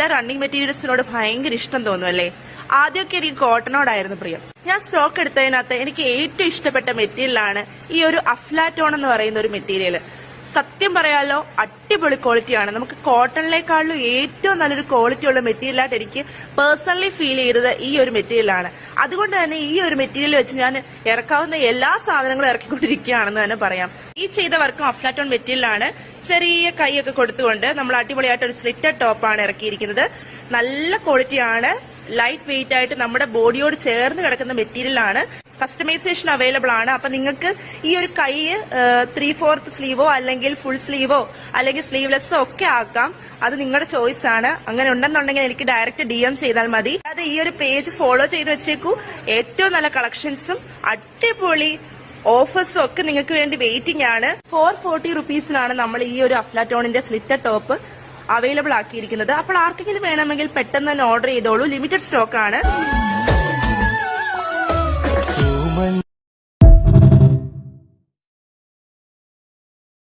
ചില റണ്ണിങ് മെറ്റീരിയൽസിനോട് ഭയങ്കര ഇഷ്ടം തോന്നും അല്ലേ? ആദ്യമൊക്കെ എനിക്ക് കോട്ടനോടായിരുന്നു പ്രിയം. ഞാൻ സ്റ്റോക്ക് എടുത്തതിനകത്ത് എനിക്ക് ഏറ്റവും ഇഷ്ടപ്പെട്ട മെറ്റീരിയലാണ് ഈ ഒരു അഫ്ലാറ്റോൺ എന്ന് പറയുന്ന ഒരു മെറ്റീരിയൽ. സത്യം പറയാലോ, അടിപൊളി ക്വാളിറ്റിയാണ്. നമുക്ക് കോട്ടണിലേക്കാളും ഏറ്റവും നല്ലൊരു ക്വാളിറ്റി ഉള്ള മെറ്റീരിയലായിട്ട് എനിക്ക് പേഴ്സണലി ഫീൽ ചെയ്തത് ഈ ഒരു മെറ്റീരിയലാണ്. അതുകൊണ്ട് തന്നെ ഈ ഒരു മെറ്റീരിയൽ വെച്ച് ഞാൻ ഇറക്കാവുന്ന എല്ലാ സാധനങ്ങളും ഇറക്കിക്കൊണ്ടിരിക്കുകയാണെന്ന് തന്നെ പറയാം. ഈ ചെയ്ത വർക്കും അഫ്ലാറ്റോൺ മെറ്റീരിയലാണ്. ചെറിയ കൈയൊക്കെ കൊടുത്തുകൊണ്ട് നമ്മൾ അടിപൊളിയായിട്ട് ഒരു സ്ലിറ്റഡ് ടോപ്പാണ് ഇറക്കിയിരിക്കുന്നത്. നല്ല ക്വാളിറ്റിയാണ്. ലൈറ്റ് വെയിറ്റ് ആയിട്ട് നമ്മുടെ ബോഡിയോട് ചേർന്ന് കിടക്കുന്ന മെറ്റീരിയലാണ്. കസ്റ്റമൈസേഷൻ അവൈലബിൾ ആണ്. അപ്പൊ നിങ്ങൾക്ക് ഈ ഒരു കൈ 3/4 സ്ലീവോ അല്ലെങ്കിൽ ഫുൾ സ്ലീവോ അല്ലെങ്കിൽ സ്ലീവ്ലെസ്സോ ഒക്കെ ആക്കാം. അത് നിങ്ങളുടെ ചോയ്സ് ആണ്. അങ്ങനെ ഉണ്ടെന്നുണ്ടെങ്കിൽ എനിക്ക് ഡയറക്റ്റ് DM ചെയ്താൽ മതി. അത് ഈ ഒരു പേജ് ഫോളോ ചെയ്ത് വെച്ചേക്കൂ. ഏറ്റവും നല്ല കളക്ഷൻസും അടിപൊളി ഓഫേഴ്സും ഒക്കെ നിങ്ങൾക്ക് വേണ്ടി വെയിറ്റിംഗ് ആണ്. 440 റുപ്പീസിനാണ് നമ്മൾ ഈ ഒരു അഫ്ലാറ്റോണിന്റെ സ്ലിറ്റഡ് ടോപ്പ് അവൈലബിൾ ആക്കിയിരിക്കുന്നത്. അപ്പോൾ ആർക്കെങ്കിലും വേണമെങ്കിൽ പെട്ടെന്ന് തന്നെ ഓർഡർ ചെയ്തോളൂ. ലിമിറ്റഡ് സ്റ്റോക്ക് ആണ്.